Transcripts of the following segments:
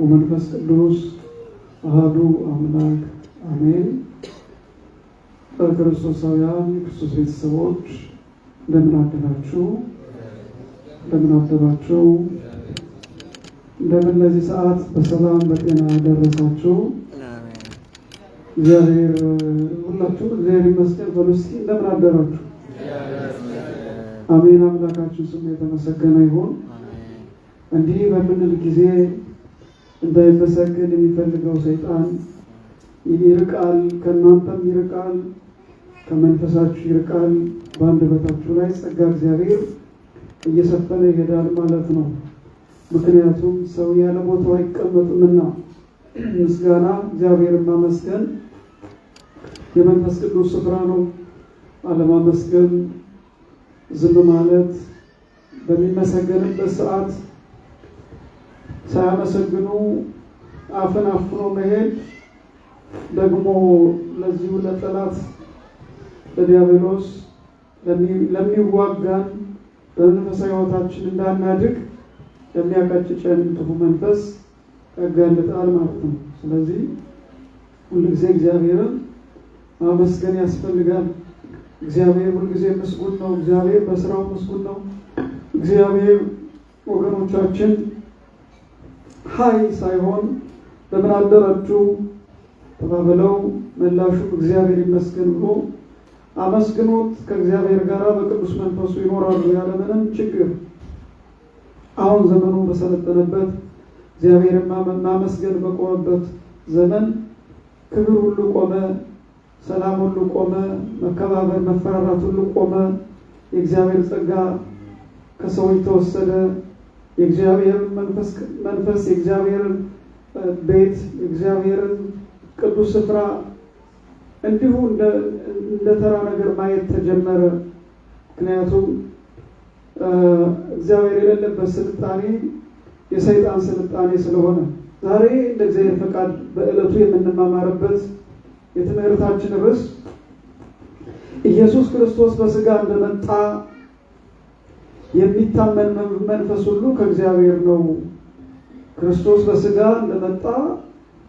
ወመንፈስ ቅዱስ አሐዱ አምላክ አሜን። ክርስቶሳውያን የክርስቶስ ቤተሰቦች እንደምን አደራችሁ? እንደምን ለዚህ ሰዓት በሰላም በጤና ደረሳችሁ? እግዚአብሔር ሁላችሁ እግዚአብሔር ይመስገን በሉ እስኪ እንደምን አደራችሁ? አሜን። አምላካችን ስሙ የተመሰገነ ይሁን። እንዲህ በምንል ጊዜ እንዳይመሰገን የሚፈልገው ሰይጣን ይርቃል፣ ከእናንተም ይርቃል፣ ከመንፈሳችሁ ይርቃል። በአንደበታችሁ ላይ ጸጋ እግዚአብሔር እየሰፈነ ይሄዳል ማለት ነው። ምክንያቱም ሰው ያለ ቦታው አይቀመጥምና ምስጋና እግዚአብሔርን ማመስገን የመንፈስ ቅዱስ ስፍራ ነው። አለማመስገን ዝም ማለት በሚመሰገንበት ሰዓት ሳያመሰግኑ አፍን አፍኖ መሄድ ደግሞ ለዚሁ ለጠላት ለዲያብሎስ ለሚዋጋን በመንፈሳዊ ሕይወታችን እንዳናድግ ለሚያቀጭጨን ክፉ መንፈስ ያጋልጣል ማለት ነው። ስለዚህ ሁልጊዜ እግዚአብሔርን ማመስገን ያስፈልጋል። እግዚአብሔር ሁልጊዜ ምስጉን ነው። እግዚአብሔር በስራው ምስጉን ነው። እግዚአብሔር ወገኖቻችን ሀይ ሳይሆን በምን አደራችሁ ተባብለው ምላሹ እግዚአብሔር ይመስገን ብሎ አመስግኖት ከእግዚአብሔር ጋር በቅዱስ መንፈሱ ይኖራሉ ያለምንም ችግር። አሁን ዘመኑ በሰለጠነበት እግዚአብሔርን ማመስገን በቆመበት ዘመን ክብር ሁሉ ቆመ፣ ሰላም ሁሉ ቆመ፣ መከባበር መፈራራት ሁሉ ቆመ። የእግዚአብሔር ጸጋ ከሰዎች ተወሰደ። የእግዚአብሔር መንፈስ የእግዚአብሔር ቤት የእግዚአብሔር ቅዱስ ስፍራ እንዲሁ እንደ ተራ ነገር ማየት ተጀመረ። ምክንያቱም እግዚአብሔር የሌለበት ስልጣኔ የሰይጣን ስልጣኔ ስለሆነ ዛሬ እንደ እግዚአብሔር ፈቃድ በዕለቱ የምንማማርበት የትምህርታችን ርዕስ ኢየሱስ ክርስቶስ በስጋ እንደመጣ የሚታመን መንፈስ ሁሉ ከእግዚአብሔር ነው። ክርስቶስ በስጋ እንደመጣ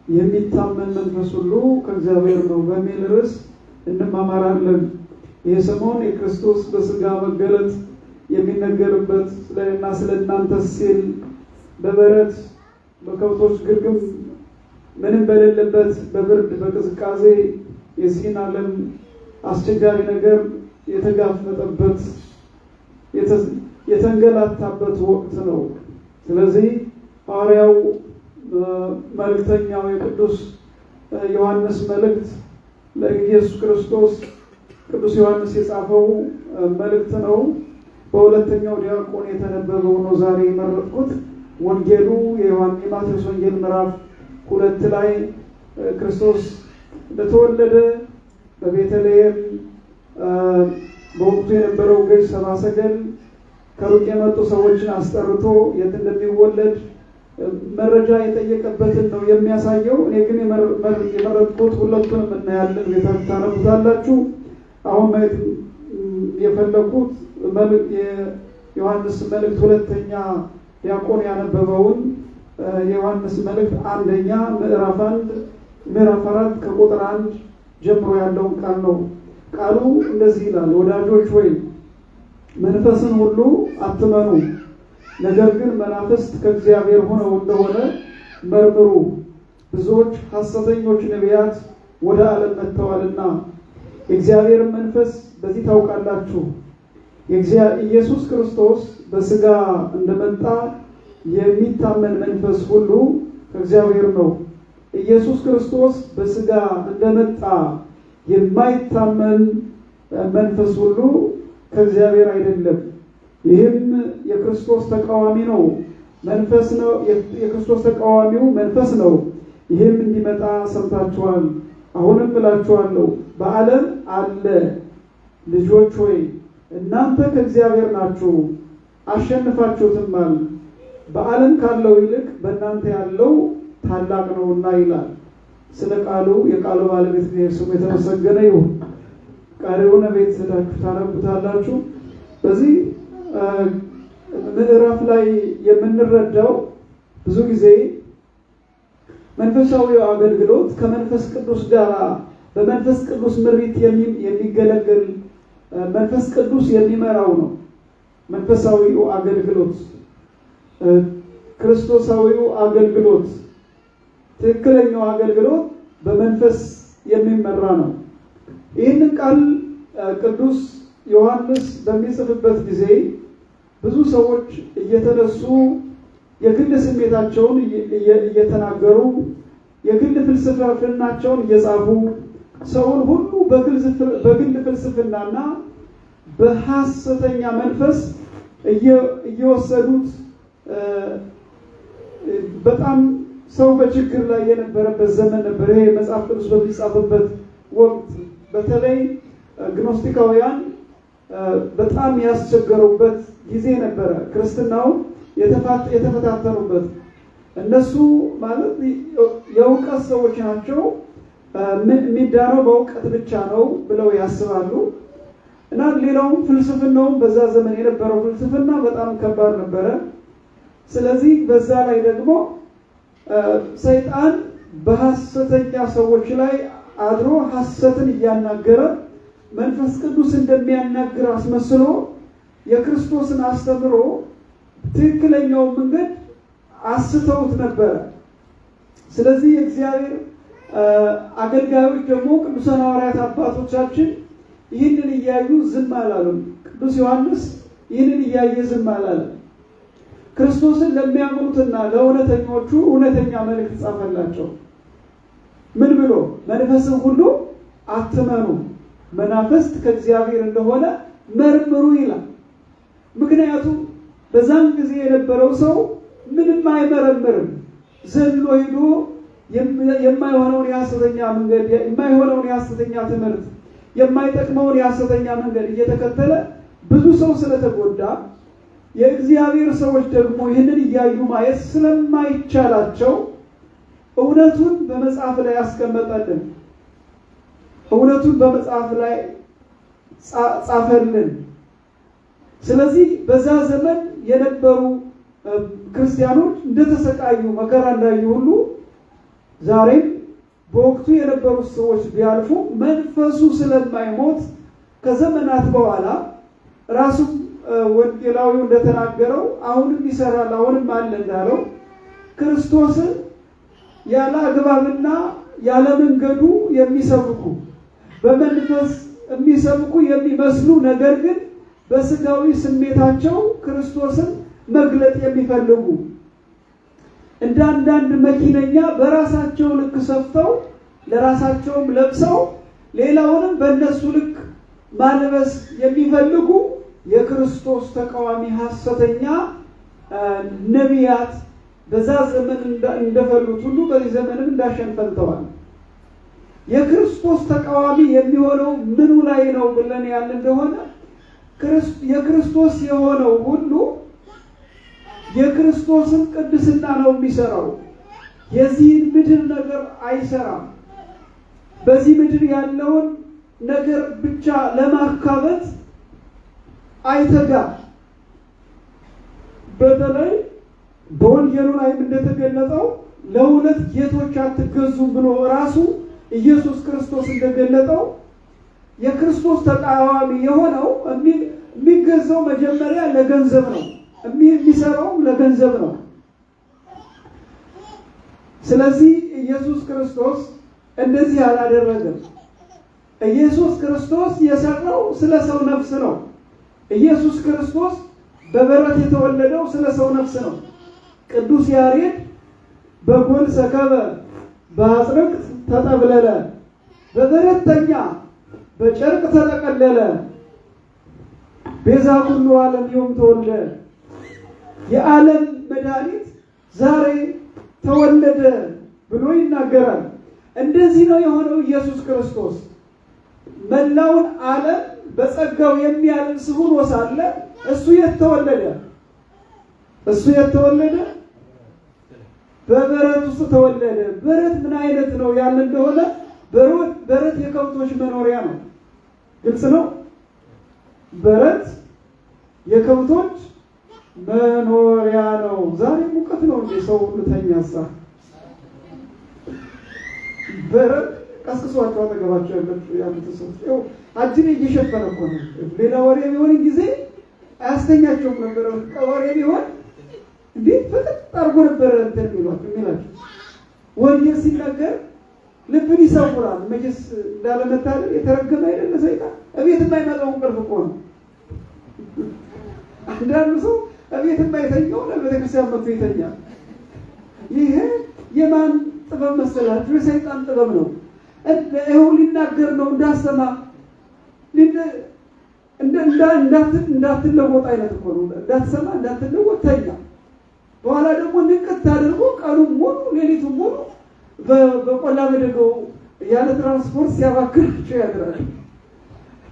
የሚታመን መንፈስ ሁሉ ከእግዚአብሔር ነው በሚል ርዕስ እንማማራለን። ይህ ሰሞን የክርስቶስ በስጋ መገለጥ የሚነገርበት ስለና ስለእናንተ ሲል በበረት በከብቶች ግርግም ምንም በሌለበት በብርድ በቅዝቃዜ የዚህን ዓለም አስቸጋሪ ነገር የተጋፈጠበት የተንገላታበት ወቅት ነው። ስለዚህ ሐዋርያው መልእክተኛው የቅዱስ ዮሐንስ መልእክት ለኢየሱስ ክርስቶስ ቅዱስ ዮሐንስ የጻፈው መልእክት ነው። በሁለተኛው ዲያቆን የተነበበው ነው ዛሬ የመረጥኩት። ወንጌሉ የማቴዎስ ወንጌል ምዕራፍ 2 ላይ ክርስቶስ እንደተወለደ በቤተልሔም በወቅቱ የነበረው ገዥ ሰብአ ሰገል ከሩቅ የመጡ ሰዎችን አስጠርቶ የት እንደሚወለድ መረጃ የጠየቀበትን ነው የሚያሳየው። እኔ ግን የመረጥኩት ሁለቱንም እናያለን፣ ቤታችሁ ታነቡታላችሁ። አሁን ማየት የፈለኩት የዮሐንስ መልእክት ሁለተኛ ዲያቆን ያነበበውን የዮሐንስ መልእክት አንደኛ ምዕራፍ 4 ከቁጥር 1 ጀምሮ ያለውን ቃል ነው። ቃሉ እንደዚህ ይላል: ወዳጆች ሆይ መንፈስን ሁሉ አትመኑ፣ ነገር ግን መናፍስት ከእግዚአብሔር ሆነው እንደሆነ መርምሩ፣ ብዙዎች ሐሰተኞች ነቢያት ወደ ዓለም መጥተዋልና የእግዚአብሔር መንፈስ በዚህ ታውቃላችሁ። ኢየሱስ ክርስቶስ በስጋ እንደመጣ የሚታመን መንፈስ ሁሉ ከእግዚአብሔር ነው። ኢየሱስ ክርስቶስ በስጋ እንደመጣ የማይታመን መንፈስ ሁሉ ከእግዚአብሔር አይደለም። ይህም የክርስቶስ ተቃዋሚ ነው፣ መንፈስ ነው። የክርስቶስ ተቃዋሚው መንፈስ ነው። ይህም እንዲመጣ ሰምታችኋል። አሁንም እላችኋለሁ በዓለም አለ። ልጆች ሆይ እናንተ ከእግዚአብሔር ናችሁ፣ አሸንፋችሁትማል። በዓለም ካለው ይልቅ በእናንተ ያለው ታላቅ ነውና ይላል። ስለ ቃሉ የቃሉ ባለቤት ስሙ የተመሰገነ ይሁን። ቀሪውን ቤት ሄዳችሁ ታነቡታላችሁ። በዚህ ምዕራፍ ላይ የምንረዳው ብዙ ጊዜ መንፈሳዊ አገልግሎት ከመንፈስ ቅዱስ ጋር በመንፈስ ቅዱስ ምሪት የሚገለገል መንፈስ ቅዱስ የሚመራው ነው። መንፈሳዊው አገልግሎት ክርስቶሳዊው አገልግሎት ትክክለኛው አገልግሎት በመንፈስ የሚመራ ነው። ይህንን ቃል ቅዱስ ዮሐንስ በሚጽፍበት ጊዜ ብዙ ሰዎች እየተነሱ የግል ስሜታቸውን እየተናገሩ የግል ፍልስፍናቸውን እየጻፉ ሰውን ሁሉ በግል ፍልስፍናና በሐሰተኛ መንፈስ እየወሰዱት በጣም ሰው በችግር ላይ የነበረበት ዘመን ነበር። ይሄ መጽሐፍ ቅዱስ በሚጻፍበት ወቅት በተለይ ግኖስቲካውያን በጣም ያስቸገሩበት ጊዜ ነበረ። ክርስትናው የተፈታተኑበት እነሱ ማለት የእውቀት ሰዎች ናቸው፣ የሚዳነው በእውቀት ብቻ ነው ብለው ያስባሉ። እና ሌላውም ፍልስፍናውም በዛ ዘመን የነበረው ፍልስፍና በጣም ከባድ ነበረ። ስለዚህ በዛ ላይ ደግሞ ሰይጣን በሐሰተኛ ሰዎች ላይ አድሮ ሐሰትን እያናገረ መንፈስ ቅዱስ እንደሚያናግር አስመስሎ የክርስቶስን አስተምሮ ትክክለኛው መንገድ አስተውት ነበር። ስለዚህ የእግዚአብሔር አገልጋዮች ደግሞ ቅዱሳን ሐዋርያት አባቶቻችን ይህንን እያዩ ዝም አላሉም። ቅዱስ ዮሐንስ ይህንን እያየ ዝም አላለም። ክርስቶስን ለሚያምኑትና ለእውነተኞቹ እውነተኛ መልእክት ጻፈላቸው። ምን ብሎ? መንፈስን ሁሉ አትመኑ፣ መናፍስት ከእግዚአብሔር እንደሆነ መርምሩ ይላል። ምክንያቱም በዛን ጊዜ የነበረው ሰው ምንም አይመረምርም። ዘሎ ሄዶ የማይሆነውን የሐሰተኛ መንገድ፣ የማይሆነውን የሐሰተኛ ትምህርት፣ የማይጠቅመውን የሐሰተኛ መንገድ እየተከተለ ብዙ ሰው ስለተጎዳ የእግዚአብሔር ሰዎች ደግሞ ይህንን እያዩ ማየት ስለማይቻላቸው እውነቱን በመጽሐፍ ላይ ያስቀመጠልን፣ እውነቱን በመጽሐፍ ላይ ጻፈልን። ስለዚህ በዛ ዘመን የነበሩ ክርስቲያኖች እንደተሰቃዩ መከራ እንዳዩ ሁሉ ዛሬም በወቅቱ የነበሩ ሰዎች ቢያልፉ መንፈሱ ስለማይሞት ከዘመናት በኋላ ራሱ ወንጌላዊው እንደተናገረው አሁንም ይሰራል፣ አሁንም አለ እንዳለው ክርስቶስን ያለ አግባብና ያለ መንገዱ የሚሰብኩ በመንፈስ የሚሰብኩ የሚመስሉ ነገር ግን በስጋዊ ስሜታቸው ክርስቶስን መግለጥ የሚፈልጉ እንደ አንዳንድ መኪነኛ በራሳቸው ልክ ሰፍተው ለራሳቸውም ለብሰው ሌላውንም በእነሱ ልክ ማልበስ የሚፈልጉ የክርስቶስ ተቃዋሚ ሐሰተኛ ነቢያት በዛ ዘመን እንደፈሉት ሁሉ በዚህ ዘመንም እንዳሸንፈልተዋል። የክርስቶስ ተቃዋሚ የሚሆነው ምኑ ላይ ነው ብለን ያለ እንደሆነ የክርስቶስ የሆነው ሁሉ የክርስቶስን ቅድስና ነው የሚሰራው። የዚህን ምድር ነገር አይሰራም። በዚህ ምድር ያለውን ነገር ብቻ ለማካበት አይተጋም። በተለይ በወንጌሉ ላይ እንደተገለጸው ለሁለት ጌቶች አትገዙም ብሎ ራሱ ኢየሱስ ክርስቶስ እንደገለጠው የክርስቶስ ተቃዋሚ የሆነው የሚገዛው መጀመሪያ ለገንዘብ ነው፣ የሚሰራው ለገንዘብ ነው። ስለዚህ ኢየሱስ ክርስቶስ እንደዚህ አላደረገም። ኢየሱስ ክርስቶስ የሰራው ስለ ሰው ነፍስ ነው። ኢየሱስ ክርስቶስ በበረት የተወለደው ስለ ሰው ነፍስ ነው። ቅዱስ ያሬድ በጎል ሰከበ በአጽርቅት ተጠብለለ፣ በበረት ተኛ በጨርቅ ተጠቀለለ፣ ቤዛ ኩሉ ዓለም ዮም ተወልደ፣ የዓለም መድኃኒት ዛሬ ተወለደ ብሎ ይናገራል። እንደዚህ ነው የሆነው ኢየሱስ ክርስቶስ መላውን ዓለም በጸጋው የሚያልብስ ሆኖ ሳለ እሱ የተወለደ በበረት ውስጥ ተወለደ። በረት ምን አይነት ነው ያለ እንደሆነ በረት የከብቶች መኖሪያ ነው። ግልጽ ነው። በረት የከብቶች መኖሪያ ነው። ዛሬ ሙቀት ነው እንዴ? ሰው ልተኛሳ በረድ ቀስቅሷቸው አጠገባቸው ያሉት ሰዎች ይኸው አጅብ እየሸፈነ እኮ ነው። ሌላ ወሬ ቢሆን ጊዜ አያስተኛቸውም ነበር። ወሬ ቢሆን እንዴ ፍጥጥ አድርጎ ነበር እንትን የሚላቸው። ወንጌል ሲናገር ልብን ይሰውራል። መቼስ እንዳለመታደል የተረገመ አይደለ ሰይጣን እቤት የማይመጣው እንቅልፍ እኮ ነው። አንዳንዱ ሰው እቤት የማይተኛው ለቤተክርስቲያን መጥቶ ይተኛል። ይሄ የማን ጥበብ መሰላችሁ? የሰይጣን ጥበብ ነው። ይኸው ሊናገር ነው እንዳሰማ እንዳትለወጥ አይነት እኮ ነው። እንዳትሰማ እንዳትለወጥ ተኛ። በኋላ ደግሞ ንቅት አድርጎ ቀኑን ሙሉ ሌሊቱን ሙሉ በቆላ በደገው ያለ ትራንስፖርት ሲያባክናቸው ያድራል።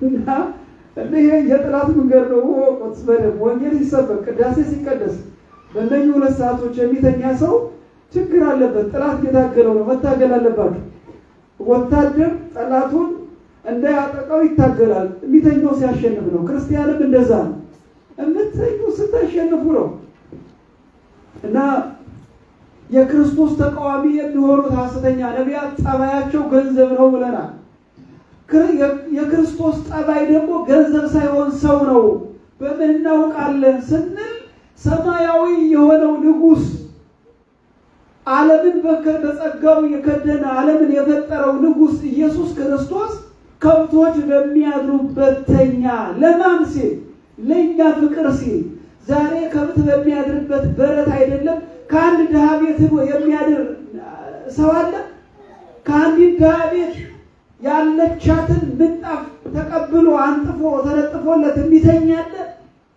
እና ይሄ የጥላት መንገድ ነው። ወቆት በደም ወንጌል ሲሰበክ ቅዳሴ ሲቀደስ በእነኚህ 2 ሰዓቶች የሚተኛ ሰው ችግር አለበት። ጥላት እየታገለው ነው። መታገል አለባችሁ። ወታደር ጠላቱን እንዳያጠቃው ይታገላል። የሚተኛው ሲያሸንፍ ነው። ክርስቲያንም እንደዛ ነው። የምትተኙ ስታሸንፉ ነው። እና የክርስቶስ ተቃዋሚ የሚሆኑት ሐሰተኛ ነቢያት ጠባያቸው ገንዘብ ነው ብለናል። የክርስቶስ ጠባይ ደግሞ ገንዘብ ሳይሆን ሰው ነው። በምን እናውቃለን ስንል ሰማያዊ የሆነው ንጉሥ ዓለምን በጸጋው የከደነ ዓለምን የፈጠረው ንጉሥ ኢየሱስ ክርስቶስ ከብቶች በሚያድሩበት ተኛ። ለማን ሲል? ለእኛ ፍቅር ሲል። ዛሬ ከብት በሚያድርበት በረት አይደለም ከአንድ ድሃ ቤት የሚያድር ሰው አለ? ከአንድ ድሃ ቤት ያለቻትን ምንጣፍ ተቀብሎ አንጥፎ ተለጥፎለት የሚተኛለ?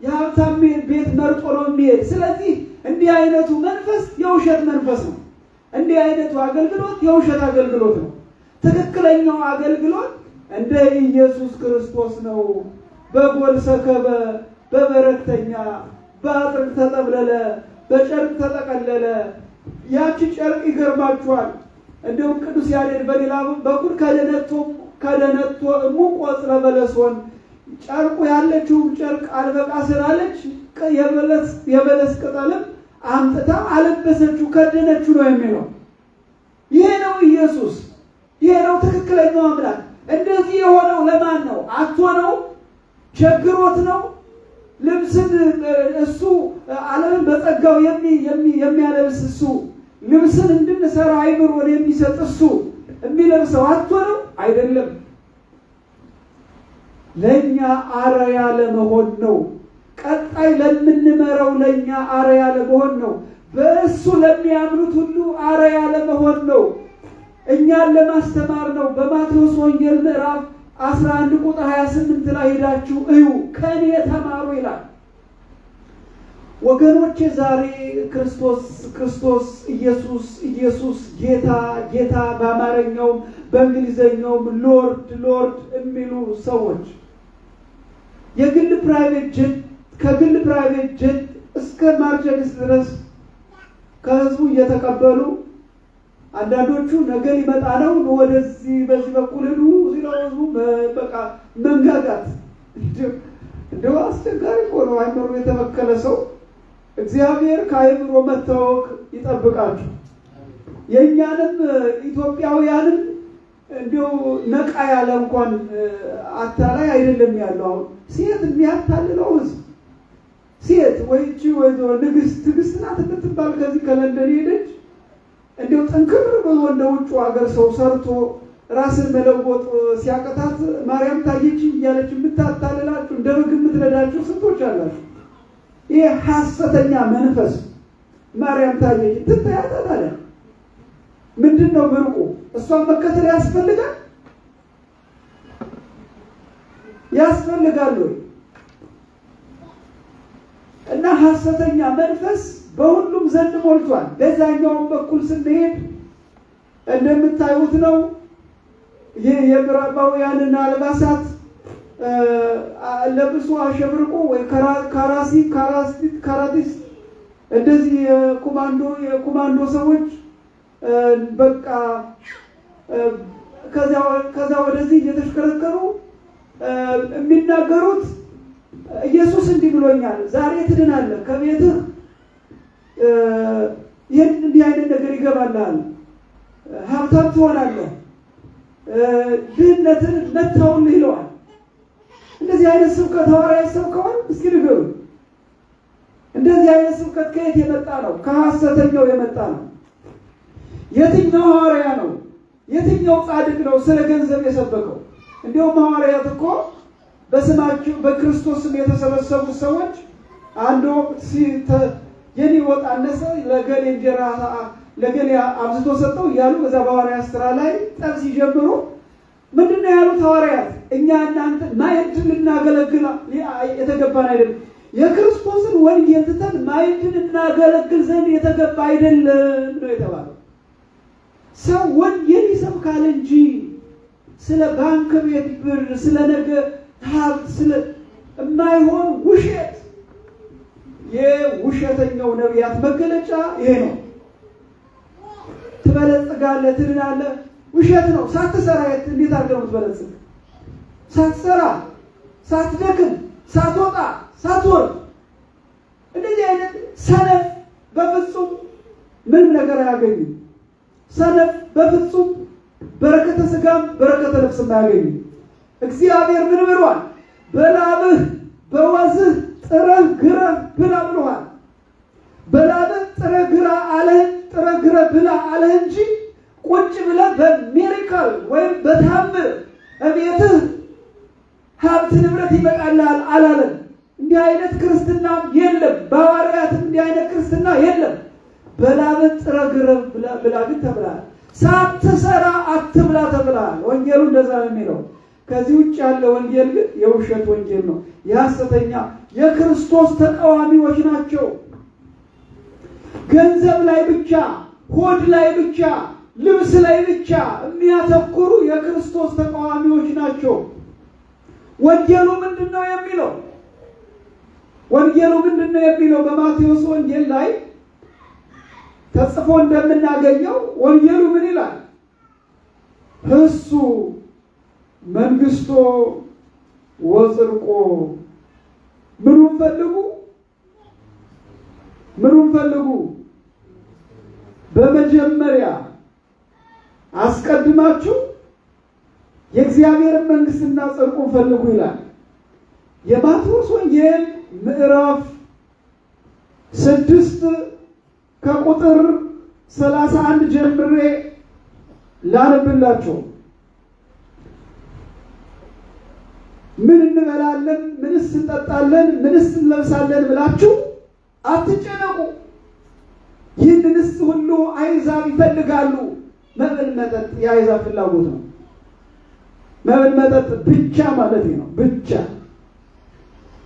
የሀብታም ቤት መርጦ ነው የሚሄድ። ስለዚህ እንዲህ አይነቱ መንፈስ የውሸት መንፈስ ነው። እንዲህ አይነቱ አገልግሎት የውሸት አገልግሎት ነው። ትክክለኛው አገልግሎት እንደ ኢየሱስ ክርስቶስ ነው። በጎል ሰከበ፣ በበረተኛ፣ በአጥር ተጠብለለ፣ በጨርቅ ተጠቀለለ። ያቺ ጨርቅ ይገርማችኋል። እንደውም ቅዱስ ያሬድ በሌላ በኩል ከደነቶ ሙቆጽለ በለሶን ጨርቁ ያለችው ጨርቅ አልበቃ ስላለች የበለስ ቅጠልም አምጥታ አለበሰችው፣ ከደነችው ነው የሚለው። ይሄ ነው ኢየሱስ። ይሄ ነው ትክክለኛው አምላክ። እንደዚህ የሆነው ለማን ነው? አጥቶ ነው? ቸግሮት ነው? ልብስን እሱ ዓለምን በጸጋው የሚያለብስ እሱ ልብስን እንድንሰራ አይምሮን የሚሰጥ እሱ የሚለብሰው አጥቶ ነው? አይደለም። ለኛ አርአያ ለመሆን ነው። ቀጣይ ለምንመራው ለኛ አርአያ ለመሆን ነው። በእሱ ለሚያምኑት ሁሉ አርአያ ለመሆን ነው። እኛን ለማስተማር ነው። በማቴዎስ ወንጌል ምዕራፍ 11 ቁጥር 28 ላይ ሄዳችሁ እዩ፣ ከኔ ተማሩ ይላል። ወገኖቼ ዛሬ ክርስቶስ ኢየሱስ ጌታ በአማርኛውም በእንግሊዘኛውም ሎርድ የሚሉ ሰዎች ከግል ፕራይቬት ጀት እስከ ማርቸዲስ ድረስ ከህዝቡ እየተቀበሉ አንዳንዶቹ ነገር ይመጣ ነው ወደዚህ በዚህ በኩል ሄዱ ሲለው ህዝቡ በቃ መንጋጋት እንደው አስቸጋሪ ሆኖ አይምሮ የተመከለ ሰው እግዚአብሔር ከአይምሮ መታወክ ይጠብቃችሁ። የኛንም ኢትዮጵያውያንም እንደው ነቃ ያለ እንኳን አታላይ አይደለም ያለው። ሴት የሚያታልለው ህዝብ ሴት ወይቺ ንግስት ናት የምትባል ከዚህ ከለንደን ሄደች። እንደው ጠንክር ብሎ እንደ ውጭ ሀገር ሰው ሰርቶ ራስን መለወጥ ሲያቀታት ማርያም ታየች እያለች የምታታልላችሁ እንደ በግ የምትረዳችሁ ስንቶች አላችሁ። ይሄ ሐሰተኛ መንፈስ ማርያም ታየች ትታያታለ። ምንድነው ብርቁ? እሷን መከተል ያስፈልጋል ወይ? እና ሐሰተኛ መንፈስ በሁሉም ዘንድ ሞልቷል። በዛኛውም በኩል ስንሄድ እንደምታዩት ነው። የምዕራባውያንን አልባሳት ለብሶ አሸብርቆ ወይ ካራቲስ እንደዚህ የኮማንዶ ሰዎች በቃ ከዛ ወደዚህ እየተሽከረከሩ የሚናገሩት ኢየሱስ እንዲህ ብሎኛል፣ ዛሬ ትድናለህ፣ ከቤትህ ይህን እንዲህ አይነት ነገር ይገባልሃል። ሀብታም ትሆናለህ፣ ድህነትን መተውልህ ይለዋል። እንደዚህ አይነት ስብከት ሐዋርያት ሰብከዋል? እስኪ ንገሩ። እንደዚህ አይነት ስብከት ከየት የመጣ ነው? ከሐሰተኛው የመጣ ነው። የትኛው ሐዋርያ ነው? የትኛው ጻድቅ ነው ስለ ገንዘብ የሰበከው? እንዲሁም ሐዋርያት እኮ በስማቸው በክርስቶስ ስም የተሰበሰቡ ሰዎች አንድ ወቅት የኔ ወጥ አነሰ ለገሌ እንጀራ ለገሌ አብዝቶ ሰጠው እያሉ በዛ በሐዋርያት ሥራ ላይ ጠብ ሲጀምሩ ምንድነው ያሉት ሐዋርያት? እኛ እናንተ ማዕድን ልናገለግል የተገባን አይደለም። የክርስቶስን ወንጌል ትተን ማዕድን እናገለግል ዘንድ የተገባ አይደለም ነው የተባለው። ሰው ወንጌል ይሰብካል እንጂ ስለ ባንክ ቤት ብር፣ ስለ ነገ ሀብት፣ ስለ የማይሆን ውሸት፣ የውሸተኛው ነቢያት መገለጫ ይሄ ነው። ትበለጽጋለህ፣ ትድናለህ፣ ውሸት ነው። ሳትሰራ እንዴት አድርገህ ነው ትበለጽግ? ሳትሰራ፣ ሳትደክም፣ ሳትወጣ፣ ሳትወርድ። እንደዚህ አይነት ሰነፍ በፍጹም ምንም ነገር አያገኝም። ሰነፍ በፍጹም በረከተ ስጋም በረከተ ነፍስም አያገኝም። እግዚአብሔር ምን ብሏል? በላብህ በወዝህ ጥረህ ግረህ ብላ ብሏል። በላብህ ጥረህ ግረህ አለህ፣ ጥረህ ግረህ ብላ አለህ እንጂ ቁጭ ብለህ በሚራክል ወይም በታምር እቤትህ ሀብት ንብረት ይበቃልሃል አላለም። እንዲህ አይነት ክርስትና የለም። በሐዋርያትም እንዲህ አይነት ክርስትና የለም። በላብህ ጥረህ ግረህ ብላ ግን ተብለሃል። ሳትሰራ አትብላ ተብለሃል። ወንጌሉ እንደዛ ነው የሚለው። ከዚህ ውጭ ያለ ወንጌል ግን የውሸት ወንጌል ነው። የሐሰተኛ የክርስቶስ ተቃዋሚዎች ናቸው። ገንዘብ ላይ ብቻ፣ ሆድ ላይ ብቻ፣ ልብስ ላይ ብቻ የሚያተኩሩ የክርስቶስ ተቃዋሚዎች ናቸው። ወንጌሉ ምንድነው የሚለው? ወንጌሉ ምንድነው የሚለው? በማቴዎስ ወንጌል ላይ ተጽፎ እንደምናገኘው ወንጌሉ ምን ይላል? እሱ መንግስቶ ወጽድቆ ምኑን ፈልጉ? ምኑን ፈልጉ? በመጀመሪያ አስቀድማችሁ የእግዚአብሔርን መንግስትና ጽድቁን ፈልጉ ይላል። የማቴዎስ ወንጌል ምዕራፍ 6 ከቁጥር 31 ጀምሬ ላነብላችሁ። ምን እንበላለን፣ ምንስ እንጠጣለን፣ ምንስ እንለብሳለን ብላችሁ አትጨነቁ። ይህንንስ ሁሉ አሕዛብ ይፈልጋሉ። መብል መጠጥ የአሕዛብ ፍላጎት ነው። መብል መጠጥ ብቻ ማለት ነው፣ ብቻ።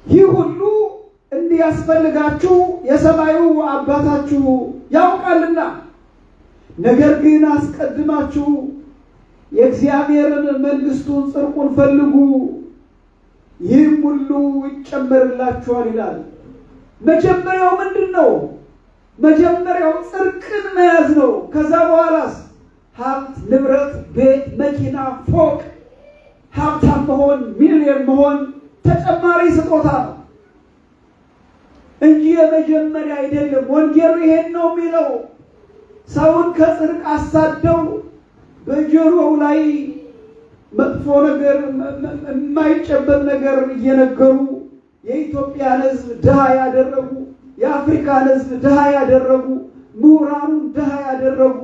ይህ ሁሉ እንዲያስፈልጋችሁ የሰማዩ አባታችሁ ያውቃልና፣ ነገር ግን አስቀድማችሁ የእግዚአብሔርን መንግስቱን ጽድቁን ፈልጉ፣ ይህም ሁሉ ይጨመርላችኋል ይላል። መጀመሪያው ምንድን ነው? መጀመሪያው ጽድቅን መያዝ ነው። ከዛ በኋላስ ሀብት፣ ንብረት፣ ቤት፣ መኪና፣ ፎቅ፣ ሀብታም መሆን፣ ሚሊዮን መሆን ተጨማሪ ስጦታ ነው እንጂ የመጀመሪያ አይደለም። ወንጌሉ ይሄን ነው የሚለው። ሰውን ከጽድቅ አሳደው በጆሮው ላይ መጥፎ ነገር፣ የማይጨበጥ ነገር እየነገሩ የኢትዮጵያን ሕዝብ ድሃ ያደረጉ፣ የአፍሪካን ሕዝብ ድሃ ያደረጉ፣ ምሁራኑን ድሃ ያደረጉ፣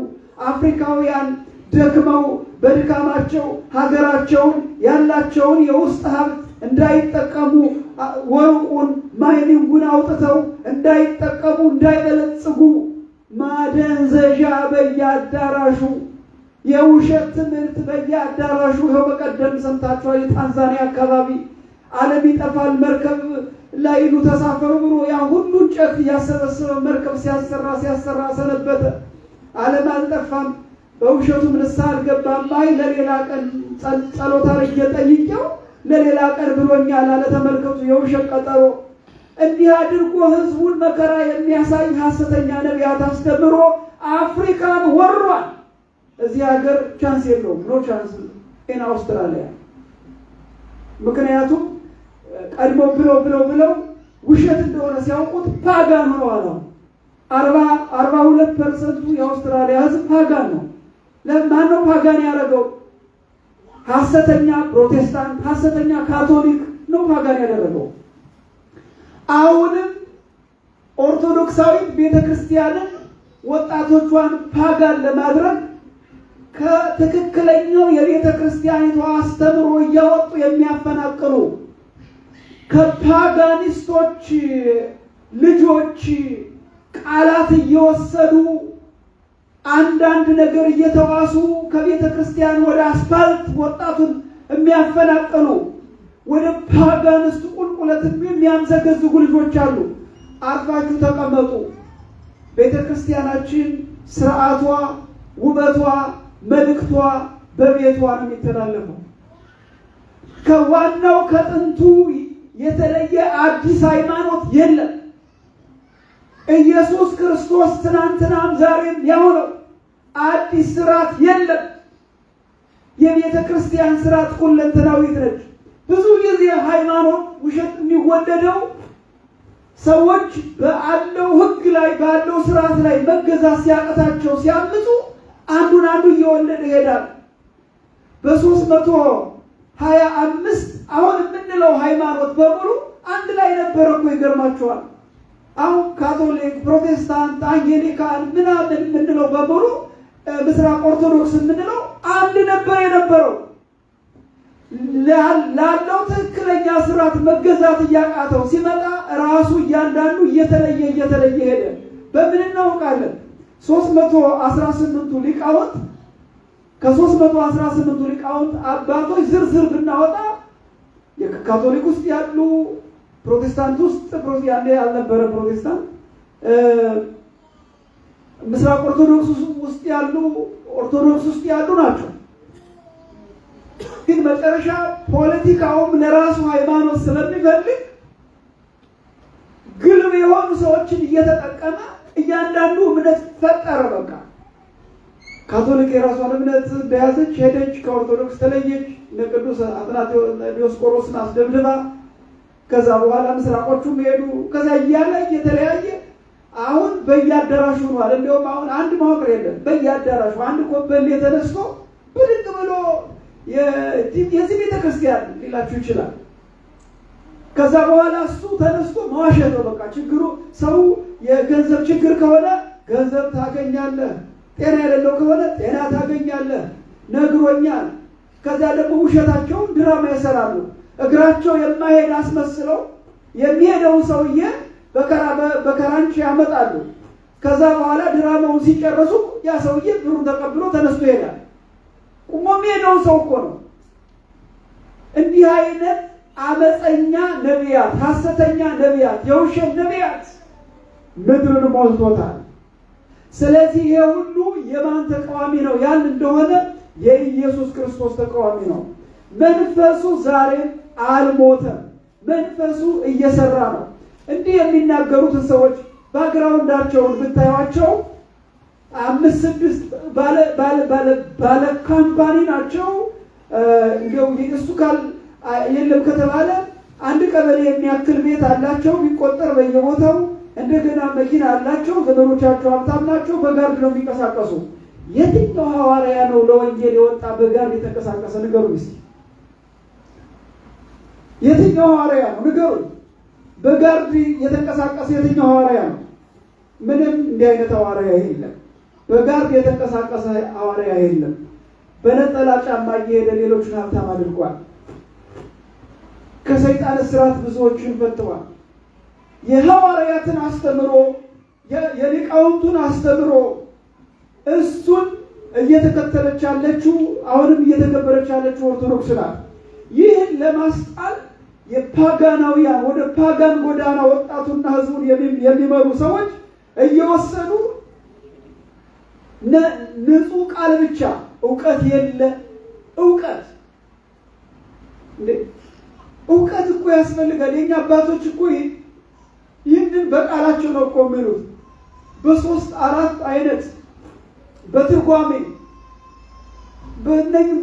አፍሪካውያን ደክመው በድካማቸው ሀገራቸውን ያላቸውን የውስጥ ሀብት እንዳይጠቀሙ፣ ወርቁን ማይኒንጉን አውጥተው እንዳይጠቀሙ፣ እንዳይበለጽጉ ማደንዘዣ በየአዳራሹ፣ የውሸት ትምህርት በየአዳራሹ። ይኸው በቀደም ሰምታችኋል። የታንዛኒያ አካባቢ ዓለም ይጠፋል መርከብ ላይ ይሉ ተሳፈሩ ብሎ ያ ሁሉ እንጨት እያሰበሰበ መርከብ ሲያሰራ ሰነበተ። ዓለም አልጠፋም፣ በውሸቱም ንስሐ አልገባም። አይ ለሌላ ቀን ጸሎት አድርጌ ጠይቄው ለሌላ ቀን ብሎኛል አለ። ተመልከቱ፣ የውሸት ቀጠሮ። እንዲህ አድርጎ ህዝቡን መከራ የሚያሳይ ሐሰተኛ ነቢያት አስተምሮ አፍሪካን ወሯል። እዚህ ሀገር ቻንስ የለውም፣ ኖ ቻንስ ኢን አውስትራሊያ። ምክንያቱም ቀድሞ ብለው ውሸት እንደሆነ ሲያውቁት ፓጋን ሆነዋል። 42% የአውስትራሊያ ህዝብ ፓጋን ነው። ለማን ነው ፓጋን ያደረገው? ሐሰተኛ ፕሮቴስታንት፣ ሐሰተኛ ካቶሊክ ነው ፓጋን ያደረገው። አሁንም ኦርቶዶክሳዊት ቤተክርስቲያንን ወጣቶቿን ፓጋን ለማድረግ ከትክክለኛው የቤተክርስቲያኒቷ አስተምሮ እያወጡ የሚያፈናቅሉ ከፓጋኒስቶች ልጆች ቃላት እየወሰዱ አንዳንድ ነገር እየተዋሱ ከቤተክርስቲያን ወደ አስፋልት ወጣቱን የሚያፈናቅሉ ወደ ፓጋኒስት ቁልቁለት የሚያምዘገዝጉ ልጆች አሉ። አርፋችሁ ተቀመጡ። ቤተክርስቲያናችን ስርዓቷ፣ ውበቷ፣ መልእክቷ በቤቷ ነው የሚተላለፈው። ከዋናው ከጥንቱ የተለየ አዲስ ሃይማኖት የለም። ኢየሱስ ክርስቶስ ትናንትናም ዛሬም ያው ነው። አዲስ ስርዓት የለም። የቤተ ክርስቲያን ስርዓት ሁለንተናዊት ነች። ብዙ ጊዜ ሃይማኖት ውሸት የሚወደደው ሰዎች ባለው ሕግ ላይ ባለው ስርዓት ላይ መገዛት ሲያቀታቸው ሲያምፁ አንዱን አንዱ እየወለደ ይሄዳል። በ325 አሁን የምንለው ሃይማኖት በሙሉ አንድ ላይ ነበረ እኮ። ይገርማቸዋል። አሁን ካቶሊክ፣ ፕሮቴስታንት፣ አንጌሊካን ምናምን የምንለው በሙሉ ምስራቅ ኦርቶዶክስ የምንለው አንድ ነበር የነበረው። ላለው ትክክለኛ ስርዓት መገዛት እያቃተው ሲመጣ ራሱ እያንዳንዱ እየተለየ ሄደ። በምን እናውቃለን? 318ቱ ሊቃውንት ከ318ቱ ሊቃውንት አባቶች ዝርዝር ብናወጣ የካቶሊክ ውስጥ ያሉ፣ ፕሮቴስታንት ውስጥ ያለ ያልነበረ ፕሮቴስታንት፣ ምስራቅ ኦርቶዶክስ ውስጥ ያሉ፣ ኦርቶዶክስ ውስጥ ያሉ ናቸው። ግን መጨረሻ ፖለቲካውም ለራሱ ሃይማኖት ስለሚፈልግ ግልብ የሆኑ ሰዎችን እየተጠቀመ እያንዳንዱ እምነት ፈጠረ። በቃ ካቶሊክ የራሷን እምነት በያዘች ሄደች፣ ከኦርቶዶክስ ተለየች፣ ለቅዱስ ዲዮስቆሮስን አስደብድባ፣ ከዛ በኋላ ምስራቆቹም ሄዱ። ከዛ እያለ እየተለያየ አሁን በየአዳራሹ ሆኗል። እንደውም አሁን አንድ መዋቅር የለም። በየአዳራሹ አንድ ኮበሌ ተነስቶ ብድግ ብሎ የዚህ ቤተክርስቲያን ሊላችሁ ይችላል። ከዛ በኋላ እሱ ተነስቶ መዋሸት ነው በቃ ችግሩ። ሰው የገንዘብ ችግር ከሆነ ገንዘብ ታገኛለህ፣ ጤና የሌለው ከሆነ ጤና ታገኛለህ ነግሮኛል። ከዛ ደግሞ ውሸታቸውን ድራማ ይሰራሉ። እግራቸው የማይሄድ አስመስለው የሚሄደውን ሰውዬ በከራንች ያመጣሉ። ከዛ በኋላ ድራማውን ሲጨርሱ ያ ሰውዬ ብሩን ተቀብሎ ተነስቶ ይሄዳል። ቁሞ የሚሄደው ሰው እኮ ነው። እንዲህ አይነት አመፀኛ ነቢያት፣ ሐሰተኛ ነቢያት፣ የውሸት ነቢያት ምድርን ሞልቶታል። ስለዚህ ይሄ ሁሉ የማን ተቃዋሚ ነው ያን እንደሆነ የኢየሱስ ክርስቶስ ተቃዋሚ ነው። መንፈሱ ዛሬ አልሞተም። መንፈሱ እየሰራ ነው። እንዲህ የሚናገሩትን ሰዎች ባግራውንዳቸውን ብታዩቸው 5-6 ባለ ካምፓኒ ናቸው። እንደው እሱ ካል የለም ከተባለ አንድ ቀበሌ የሚያክል ቤት አላቸው ቢቆጠር በየቦታው። እንደገና መኪና አላቸው። ዘመዶቻቸው ሀብታም ናቸው። በጋርድ ነው የሚንቀሳቀሱ። የትኛው ሐዋርያ ነው ለወንጌል የወጣ በጋርድ የተንቀሳቀሰ? ንገሩኝ እስኪ። የትኛው ሐዋርያ ነው? ንገሩኝ። በጋርድ የተንቀሳቀሰ የትኛው ሐዋርያ ነው? ምንም እንዲህ አይነት ሐዋርያ የለም። በጋርድ የተንቀሳቀሰ ሐዋርያ የለም። በነጠላ ጫማ እየሄደ ሌሎችን ሀብታም አድርጓል። ከሰይጣን እስራት ብዙዎችን ፈትቷል። የሐዋርያትን አስተምሮ የሊቃውንቱን አስተምሮ እሱን እየተከተለች ያለችው አሁንም እየተገበረች ያለችው ኦርቶዶክስ ናት። ይህን ለማስጣል የፓጋናውያን ወደ ፓጋን ጎዳና ወጣቱና ህዝቡን የሚመሩ ሰዎች እየወሰዱ ንጹህ ቃል ብቻ እውቀት የለ እውቀት እኮ ያስፈልጋል። የኛ አባቶች እኮ ይህንን በቃላቸው ነው እኮ የሚሉት። በ3-4 አይነት በትርጓሜ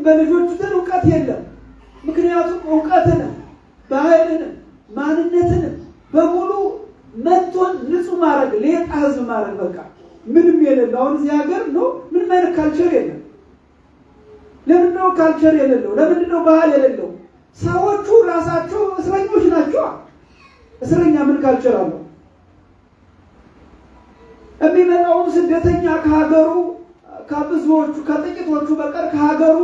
በልጆቹ ዘንድ እውቀት የለም። ምክንያቱም እውቀትን፣ ባህልን፣ ማንነትን በሙሉ መጥቶን ንጹህ ማድረግ ሌጣ ህዝብ ማድረግ በቃ ምንም የለም። አሁን እዚህ ሀገር ነው ምንም አይነት ካልቸር የለም። ለምንድነው ካልቸር የሌለው? ለምንድነው ባህል የሌለው? ሰዎቹ ራሳቸው እስረኞች ናቸው። እስረኛ ምን ካልቸር አለው? የሚመጣው ስደተኛ ከሀገሩ ከብዙዎቹ ከጥቂቶቹ በቀር ከሀገሩ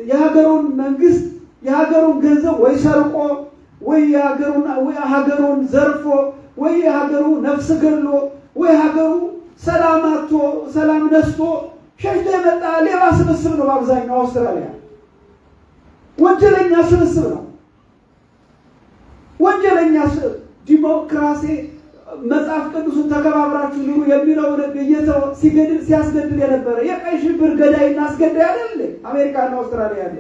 የሀገሩን መንግስት የሀገሩን ገንዘብ ወይ ሰርቆ ወይ ሀገሩን ዘርፎ ወይ ሀገሩ ነፍስ ገሎ ወይ ሀገሩ ሰላም ነስቶ ሸሽቶ የመጣ ሌባ ስብስብ ነው። በአብዛኛው አውስትራሊያ ወንጀለኛ ስብስብ ነው። ወንጀለኛ ዲሞክራሲ መጽሐፍ ቅዱስን ተከባብራችሁ ኑሩ የሚለው ሲገድል ሲያስገድል የነበረ የቀይ ሽብር ገዳይና አስገዳይ አይደል አሜሪካና አውስትራሊያ ያለ።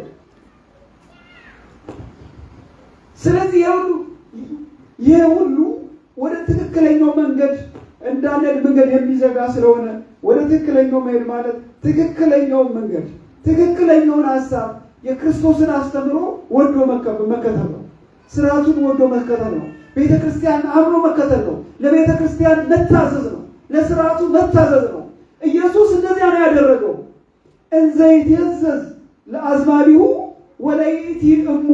ስለዚህ ይሄ ሁሉ ወደ ትክክለኛው መንገድ እንዳንሄድ መንገድ የሚዘጋ ስለሆነ ወደ ትክክለኛው መሄድ ማለት ትክክለኛው መንገድ ትክክለኛውን ሐሳብ የክርስቶስን አስተምሮ ወዶ መከተል ነው። ስርዓቱን ወዶ መከተል ነው። ቤተክርስቲያን አምኖ መከተል ነው። ለቤተክርስቲያን መታዘዝ ነው። ለስርዓቱ መታዘዝ ነው። ኢየሱስ እንደዚያ ነው ያደረገው። እንዘ ይትየዘዝ ለአዝማዲሁ ወለይእቲእሙ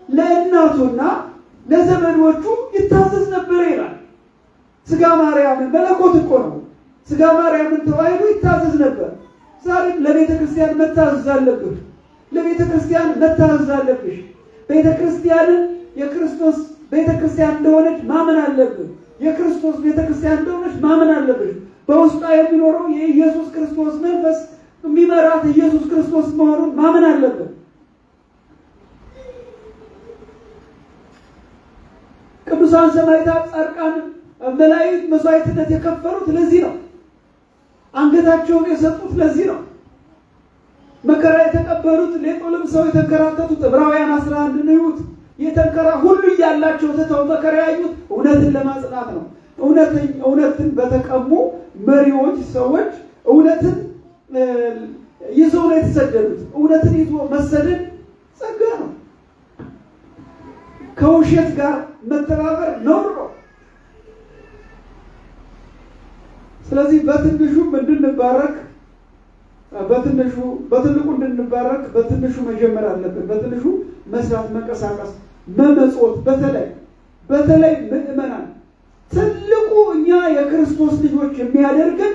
ለእናቱና ለዘመዶቹ ይታዘዝ ነበር ይላል። ስጋ ማርያምን መለኮት እኮ ነው። ስጋ ማርያምን ተዋህዶ ይታዘዝ ነበር። ዛሬም ለቤተክርስቲያን መታዘዝ አለብህ። ለቤተክርስቲያን መታዘዝ አለብሽ። ቤተክርስቲያንን የክርስቶስ ቤተክርስቲያን እንደሆነች ማመን አለብህ። የክርስቶስ ቤተክርስቲያን እንደሆነች ማመን አለብሽ። በውስጧ የሚኖረው የኢየሱስ ክርስቶስ መንፈስ የሚመራት ኢየሱስ ክርስቶስ መሆኑን ማመን አለብህ። ቅዱሳን ሰማዕታት፣ ጻድቃን፣ መላእክት መስዋዕትነት የከፈሉት ለዚህ ነው። አንገታቸውን የሰጡት ለዚህ ነው። መከራ የተቀበሉት ሌጦልም ሰው የተንከራተቱት ዕብራውያን 11 ንዩት ሁሉ እያላቸው ትተው መከራ ያዩት እውነትን ለማጽናት ነው። እውነትን በተቀሙ መሪዎች ሰዎች እውነትን ይዘው ነው የተሰደዱት። እውነትን ይዞ መሰደድ ጸጋ ነው። ከውሸት ጋር መተባበር ነውር ነው። ስለዚህ በትንሹም እንድንባረክ በትልቁ እንድንባረክ በትንሹ መጀመር አለብን። በትንሹ መስራት፣ መንቀሳቀስ፣ መመጽወት። በተለይ ምእመናን ትልቁ እኛ የክርስቶስ ልጆች የሚያደርገን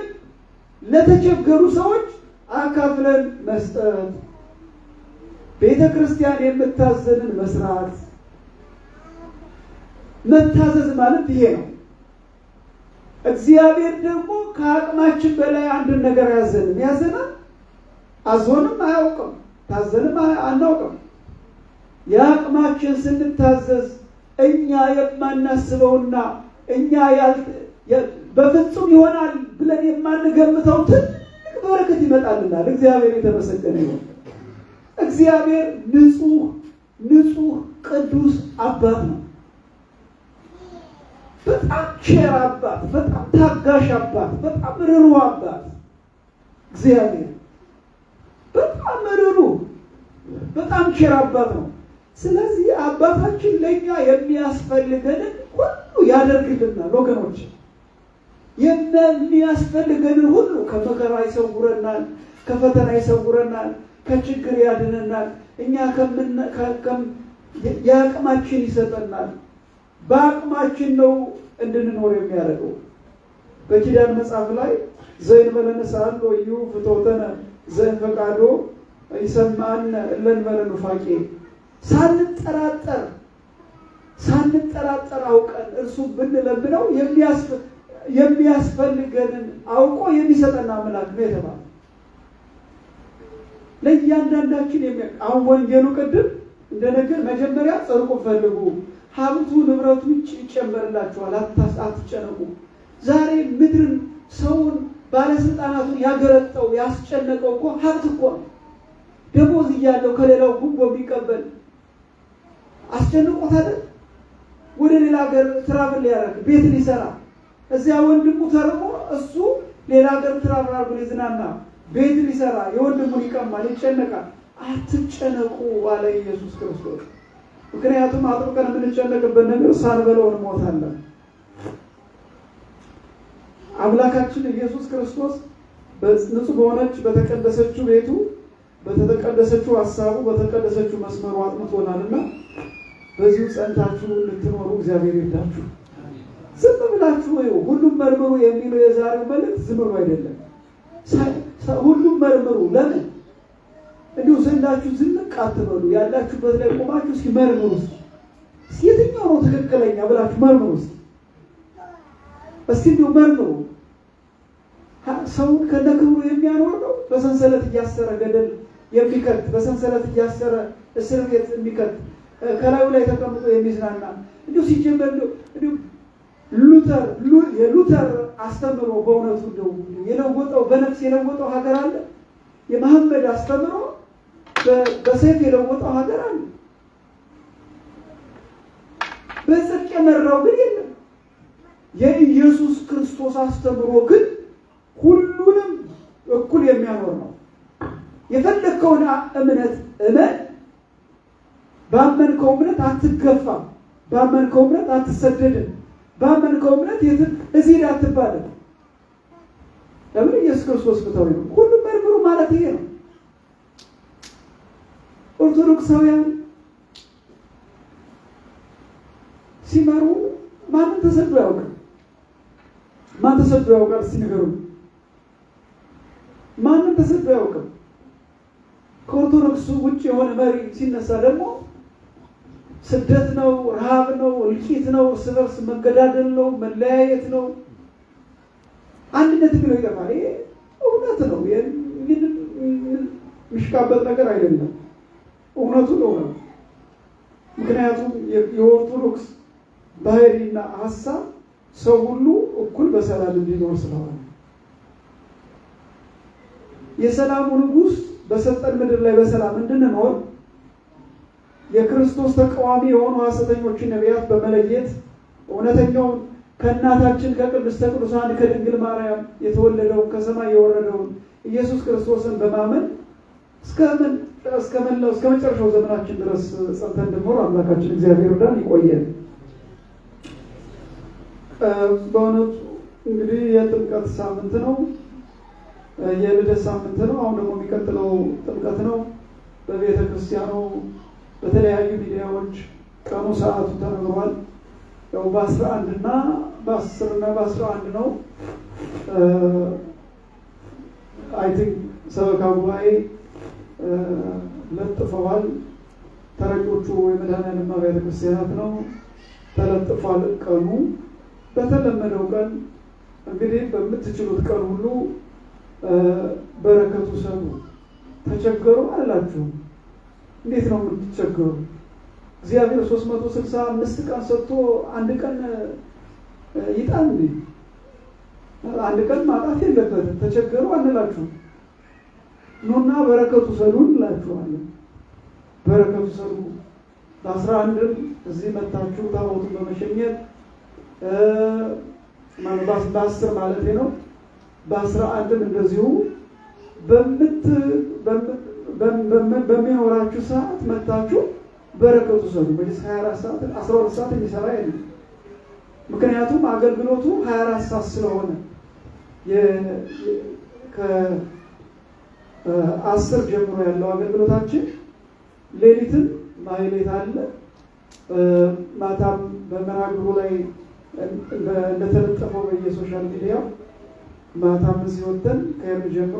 ለተቸገሩ ሰዎች አካፍለን መስጠት፣ ቤተክርስቲያን የምታዘንን መስራት። መታዘዝ ማለት ይሄ ነው። እግዚአብሔር ደግሞ ከአቅማችን በላይ አንድን ነገር ያዘናል። አዞንም አያውቅም፣ ታዘንም አናውቅም። የአቅማችን ስንታዘዝ እኛ የማናስበውና እኛ በፍጹም ይሆናል ብለን የማንገምተው ትልቅ በረከት ይመጣልናል። እግዚአብሔር የተመሰገነ ይሁን። እግዚአብሔር ንጹህ ቅዱስ አባት ነው። በጣም ቸር አባት፣ በጣም ታጋሽ አባት፣ በጣም ርኅሩህ አባት። እግዚአብሔር በጣም ርኅሩህ በጣም ቸር አባት ነው። ስለዚህ አባታችን ለኛ የሚያስፈልገንን ሁሉ ያደርግልናል። ወገኖች የሚያስፈልገንን ሁሉ ከመከራ ይሰውረናል፣ ከፈተና ይሰውረናል፣ ከችግር ያድነናል። እኛ የአቅማችን ይሰጠናል። በአቅማችን ነው እንድንኖር የሚያደርገው። በኪዳን መጽሐፍ ላይ ዘእንበለ ንስአሎ እዩ ፍትወተነ ዘእንፈቃዶ ይሰማዕነ እለእንበለ ኑፋቄ። ሳንጠራጠር አውቀን እርሱ ብንለምነው የሚያስፈልገንን አውቆ የሚሰጠን አምላክ ነው የተባለ። ለእያንዳንዳችን አሁን ወንጌሉ ቅድም እንደነገር መጀመሪያ ጽድቁን ፈልጉ፣ ሀብቱ ንብረቱ ይጨመርላችኋል፣ አትጨነቁ። ዛሬ ምድርን ሰውን ባለስልጣናቱን ያገረጠው ያስጨነቀው እኮ ሀብት እኮ ነው። ደሞዝ እያለው ከሌላው ጉቦ ቢቀበል አስጨንቆት አይደል? ወደ ሌላ ሀገር ትራቭል ሊያደርግ ቤት ሊሰራ እዚያ ወንድሙ ተርሞ እሱ ሌላ ሀገር ትራቭል አድርጎ ሊዝናና ቤት ሊሰራ የወንድሙን ይቀማል፣ ይጨነቃል። አትጨነቁ አለ ኢየሱስ ክርስቶስ። ምክንያቱም አጥብቀን የምንጨነቅበት ነገር ሳንበለው እንሞታለን። አምላካችን ኢየሱስ ክርስቶስ በንጹህ በሆነች በተቀደሰችው ቤቱ በተቀደሰችው ሐሳቡ በተቀደሰችው መስመሩ አጥምቶናልና በዚሁ ጸንታችሁ ልትኖሩ እግዚአብሔር ይርዳችሁ። ዝም ብላችሁ ሁሉም መርምሩ የሚለው የዛሬው መልእክት ዝም ብሎ አይደለም። ሁሉም መርምሩ። ለምን እንዲሁ ዘንዳችሁ ዝንቅ አትበሉ። ያላችሁበት ላይ ቆማችሁ እስኪ መርምሩ። እስኪ የትኛው ነው ትክክለኛ ብላችሁ መርምሩ። እስኪ እንዲሁ መርምሩ። ሰውን ከነክብሩ የሚያኖር ነው በሰንሰለት እያሰረ ገደል የሚከት በሰንሰለት እያሰረ እስር ቤት የሚከት ከላዩ ላይ ተቀምጦ የሚዝናና እንዲሁ ሲጀመር እንዲሁ የሉተር አስተምሮ በእውነቱ እንደው የለወጠው በነፍስ የለወጠው ሀገር አለ። የመሐመድ አስተምሮ በሰይፍ የለወጠው ሀገር አለ። በጽድቅ የመራው ግን የለም። የኢየሱስ ክርስቶስ አስተምሮ ግን ሁሉንም እኩል የሚያኖር ነው። የፈለከውን እምነት እመን። ባመንከው እምነት አትገፋም። ባመንከው እምነት አትሰደድም። ባመንከው እምነት የትም እዚህ አትባልም። ለምን? ኢየሱስ ክርስቶስ ፍትሐዊ ነው። ሁሉም መርምሩ ማለት ይሄ ነው። ኦርቶዶክሳውያን ሲመሩ ማንም ተሰዶ ያውቃል? ማን ተሰዶ ያውቃል? እስቲ ንገሩኝ። ማንም ተሰዶ ያውቃል? ከኦርቶዶክሱ ውጭ የሆነ መሪ ሲነሳ ደግሞ ስደት ነው፣ ረሃብ ነው፣ እልቂት ነው፣ እርስ በርስ መገዳደል ነው፣ መለያየት ነው። አንድነት ብሎ ይጠፋል። ይሄ እውነት ነው። የሚሽቃበት ነገር አይደለም። እውነቱ ነው። ምክንያቱም የኦርቶዶክስ ባህሪና ሀሳብ ሰው ሁሉ እኩል በሰላም እንዲኖር ስለሆነ የሰላሙ ንጉሥ በሰጠን ምድር ላይ በሰላም እንድንኖር የክርስቶስ ተቃዋሚ የሆኑ ሐሰተኞችን ነቢያት በመለየት እውነተኛውን ከእናታችን ከቅድስተ ቅዱሳን ከድንግል ማርያም የተወለደውን ከሰማይ የወረደውን ኢየሱስ ክርስቶስን በማመን እስከ መጨረሻው ዘመናችን ድረስ ጸንተን እንድንኖር አምላካችን እግዚአብሔር ይርዳን፣ ይቆየን። በእውነቱ እንግዲህ የጥምቀት ሳምንት ነው፣ የልደት ሳምንት ነው። አሁን ደግሞ የሚቀጥለው ጥምቀት ነው። በቤተ ክርስቲያኑ በተለያዩ ሚዲያዎች ቀኑ ሰዓቱ ተነግሯል። ያው በ11 እና በ10 እና በ11 ነው። አይ ቲንክ ሰበካ ጉባኤ ለጥፈዋል። ተረጆቹ የመድኃኔዓለም ቤተ ክርስቲያናት ነው ተለጥፏል ቀኑ። በተለመደው ቀን እንግዲህ በምትችሉት ቀን ሁሉ በረከቱ ሰኑ። ተቸገሩ አላችሁ? እንዴት ነው የምትቸገሩ? እግዚአብሔር 365 ቀን ሰጥቶ አንድ ቀን ይጣል እንዴ? አንድ ቀን ማጣት የለበትም። ተቸገሩ አንላችሁ? ኑና በረከቱ ሰኑ እንላችኋለን። በረከቱ ሰኑ። በ11 እዚህ መታችሁ ታቦቱን በመሸኘት በ10 ማለት ነው። በ11 እንደዚሁ በሚኖራችሁ ሰዓት መታችሁ በረከቱ ሰዱ። በዚህ 24 ሰዓት 12 ሰዓት የሚሰራ የለም። ምክንያቱም አገልግሎቱ 24 ሰዓት ስለሆነ ከ10 ጀምሮ ያለው አገልግሎታችን ሌሊትን ማህሌት አለ። ማታም በመራግሩ ላይ እንደተለጠፈው በየሶሻል ሚዲያ ማታም እዚህ ወጥተን ከየም ጀምሮ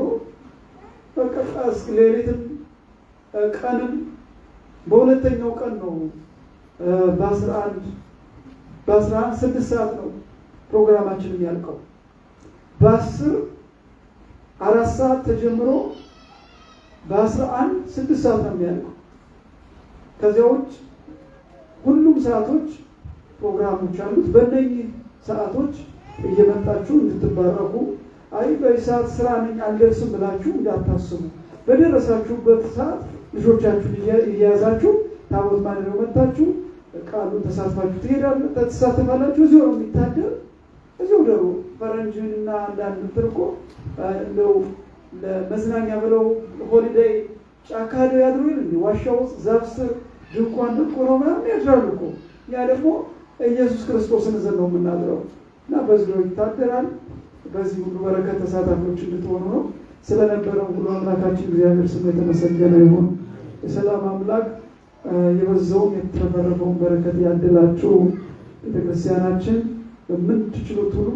በቀጣ እስከ ሌሊትም ቀንም በሁለተኛው ቀን ነው። በ11 6 ሰዓት ነው ፕሮግራማችን የሚያልቀው። በ10 4 ሰዓት ተጀምሮ በ11 6 ሰዓት ነው የሚያልቀው። ከዚያ ውጭ ሁሉም ሰዓቶች ፕሮግራሞች አሉት። በእነዚህ ሰዓቶች እየመጣችሁ እንድትባረኩ። አይ በሰዓት ስራ ነኝ አልደርስም ብላችሁ እንዳታስቡ። በደረሳችሁበት ሰዓት ልጆቻችሁን እያያዛችሁ ታቦት ማደሪያው መጣችሁ ቃሉን ተሳትፋችሁ ትሳተፋላችሁ። እዚሁ ነው የሚታደር። እዚሁ ደሩ ፈረንጅና አንዳንድ ትርቆ እንደው ለመዝናኛ ብለው ሆሊዴይ ጫካ ያድሩ እንዴ? ዋሻው ዛፍ ስር ድንኳን ነው ምናምን ያድራሉ እኮ። ያ ደግሞ ኢየሱስ ክርስቶስን ዘንድ ነው የምናድረው እና በዚህ ይታደራል። በዚህ ሁሉ በረከት ተሳታፊዎች እንድትሆኑ ነው። ስለነበረው ሁሉ አምላካችን እግዚአብሔር ስሙ የተመሰገነ ይሁን። የሰላም አምላክ የበዛውን የተረፈረፈውን በረከት ያድላችሁ። ቤተክርስቲያናችን በምትችሉት ሁሉ